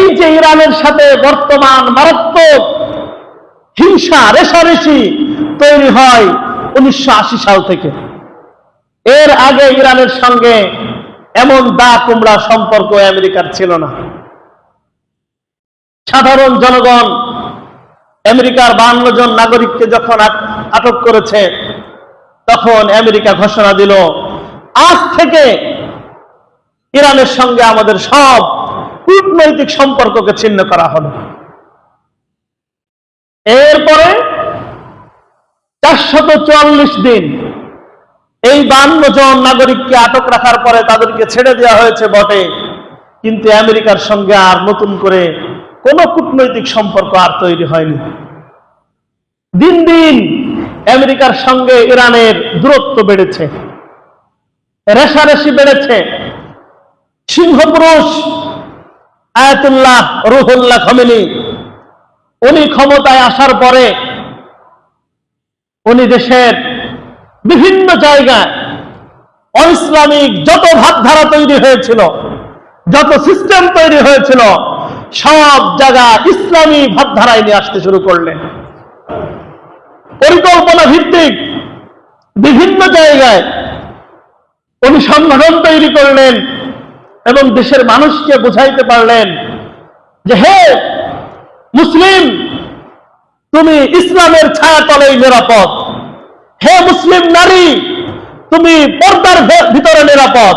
এই যে ইরানের সাথে বর্তমান মারাত্মক হিংসা রেষারেষি তৈরি হয় 1980 সাল থেকে। এর আগে ইরানের সঙ্গে এমন দা কুমড়া সম্পর্ক আমেরিকার ছিল না। সাধারণ জনগণ আমেরিকার 52 জন নাগরিককে যখন আটক করেছে, তখন আমেরিকা ঘোষণা দিল, আজ থেকে ইরানের সঙ্গে আমাদের সব কূটনৈতিক সম্পর্ককে ছিন্ন করা হলো। এরপরে 444 দিন এই 52 জন নাগরিককে আটক রাখার পরে তাদেরকে ছেড়ে দেওয়া হয়েছে বটে, কিন্তু আমেরিকার সঙ্গে আর নতুন করে কোনো কূটনৈতিক সম্পর্ক আর তৈরি হয়নি। দিন দিন আমেরিকার সঙ্গে ইরানের দূরত্ব বেড়েছে, রেষারেষি বেড়েছে। সিংহপুরুষ আয়াতুল্লাহ রুহুল্লাহ খমেনি, উনি ক্ষমতায় আসার পরে উনি দেশের বিভিন্ন জায়গায় অইসলামিক যত ভাবধারা তৈরি হয়েছিল, যত সিস্টেম তৈরি হয়েছিল, সব জায়গা ইসলামী ভাবধারায় নিয়ে আসতে শুরু করলেন। পরিকল্পনা ভিত্তিক বিভিন্ন জায়গায় উনি সংগঠন তৈরি করলেন এবং দেশের মানুষকে বুঝাইতে পারলেন যে হে মুসলিম, তুমি ইসলামের ছায়াতলেই নিরাপদ। হে মুসলিম নারী, তুমি পর্দার ভিতরে নিরাপদ,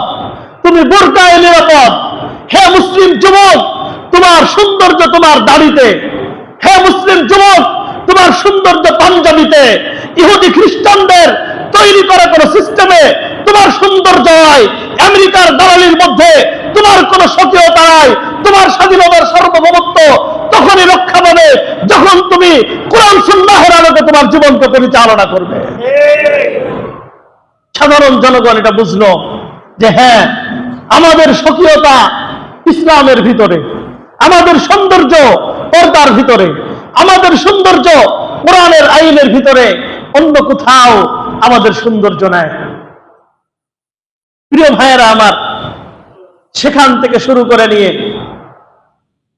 তুমি বোরকায় নিরাপদ। হে মুসলিম যুবক, তোমার সৌন্দর্য তোমার দাড়িতে। হে মুসলিম যুবক, তোমার সৌন্দর্য পাঞ্জাবিতে। ইহুদি খ্রিস্টানদের তৈরি করা কোন সিস্টেমে তোমার সৌন্দর্য হয়, আমেরিকার দালালির মধ্যে তোমার কোন স্বকীয়তা নাই। তোমার স্বাধীনতার সার্বভৌমত্ব তখনই রক্ষা পাবে যখন তুমি কোরআন সুন্নাহের আলোকে তোমার জীবনকে পরিচালনা করবে। সাধারণ জনগণ এটা বুঝলো যে হ্যাঁ, আমাদের স্বকীয়তা ইসলামের ভিতরে, আমাদের সৌন্দর্য পর্দার ভিতরে, আমাদের সৌন্দর্য কোরআনের আইনের ভিতরে, অন্য কোথাও আমাদের সৌন্দর্য নাই। প্রিয় ভাইয়েরা আমার, সেখান থেকে শুরু করে নিয়ে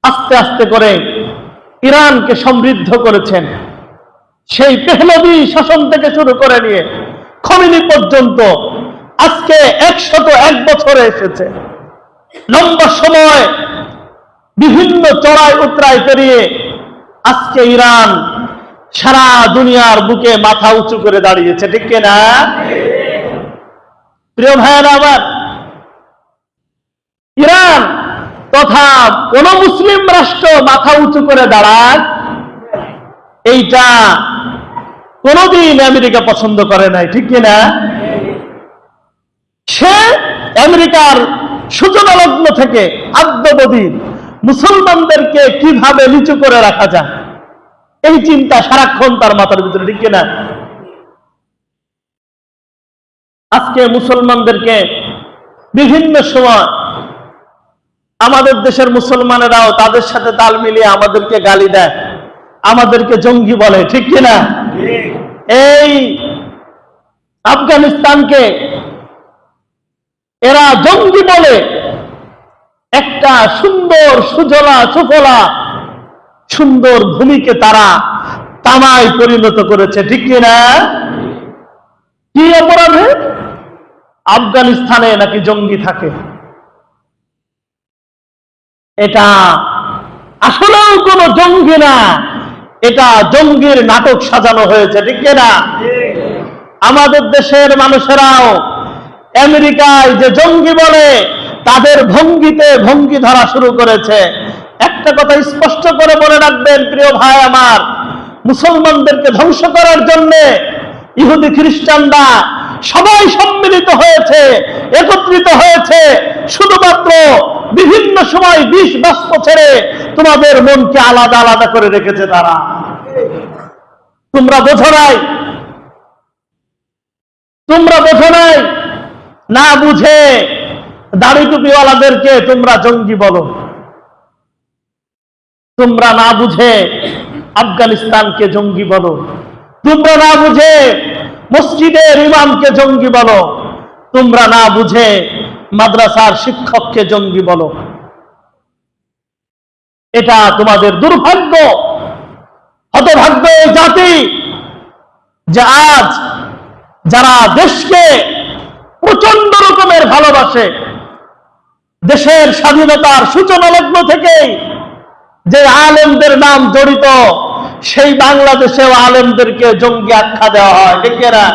আস্তে আস্তে করে ইরানকে সমৃদ্ধ করেছেন। সেই পেহলভি শাসন থেকে শুরু করে নিয়ে খমেনি পর্যন্ত আজকে 101 বছরে এসেছে। লম্বা সময় বিভিন্ন চড়াই উতরাই পেরিয়ে আজকে ইরান সারা দুনিয়ার বুকে মাথা উঁচু করে দাঁড়িয়েছে, ঠিক কিনা? প্রিয় ভাইয়েরা আমার, ইরান তথা কোন মুসলিম রাষ্ট্র মাথা উঁচু করে দাঁড়ায় এইটা কোনদিন আমেরিকা পছন্দ করে নাই, ঠিক কিনা? সে আমেরিকার সূচনা লগ্ন থেকে আদ্যবধি মুসলমানদেরকে কিভাবে নিচু করে রাখা যায় এই চিন্তা সারাক্ষণ তার মাথার ভিতরে, ঠিক কিনা? আজকে মুসলমানদেরকে বিভিন্ন সময় আমাদের দেশের মুসলমানেরাও তাদের সাথে তাল মিলিয়ে আমাদেরকে গালি দেয়, আমাদেরকে জঙ্গি বলে, ঠিক কিনা? এই আফগানিস্তানকে এরা জঙ্গি বলে একটা সুন্দর সুজলা সুফলা সুন্দর ভূমিকে তারা তামায় পরিণত করেছে, ঠিক কিনা? কি অপরাধে আফগানিস্তানে নাকি জঙ্গি থাকে? এটা আসলেও কোন জঙ্গি না, এটা জঙ্গির নাটক সাজানো হয়েছে, ঠিক কিনা? আমাদের দেশের মানুষেরাও আমেরিকায় যে জঙ্গি বলে তাদের ভঙ্গিতে ভঙ্গি ধরা শুরু করেছে। একটা কথা স্পষ্ট করে বলে রাখবেন প্রিয় ভাই আমার, মুসলমানদেরকে ধ্বংস করার জন্য ইহুদি খ্রিস্টানরা সবাই সম্মিলিত হয়েছে, একত্রিত হয়েছে, শুধুমাত্র বিভিন্ন সময় বিষ বাষ্প ছেড়ে তোমাদের মনকে আলাদা আলাদা করে রেখেছে তারা। তোমরা বোঝো নাই, তোমরা বোঝো নাই, না বুঝে দাড়ি টুপিওয়ালাদেরকে তোমরা জঙ্গি বলো, তোমরা না বুঝে আফগানিস্তানকে জঙ্গি বলো, তোমরা না বুঝে মসজিদের ইমামকে জঙ্গি বলো, তোমরা না বুঝে মাদ্রাসার শিক্ষককে জঙ্গি বলো। এটা তোমাদের দুর্ভাগ্য। হতভাগ্য এই জাতি যে আজ যারা দেশকে প্রচন্ড রকমের ভালোবাসে, দেশের স্বাধীনতার সূচনা লগ্ন থেকেই যে আলেমদের নাম জড়িত, সেই বাংলাদেশেও আলেমদেরকে জঙ্গি আখ্যা দেওয়া হয়। ঠিক না?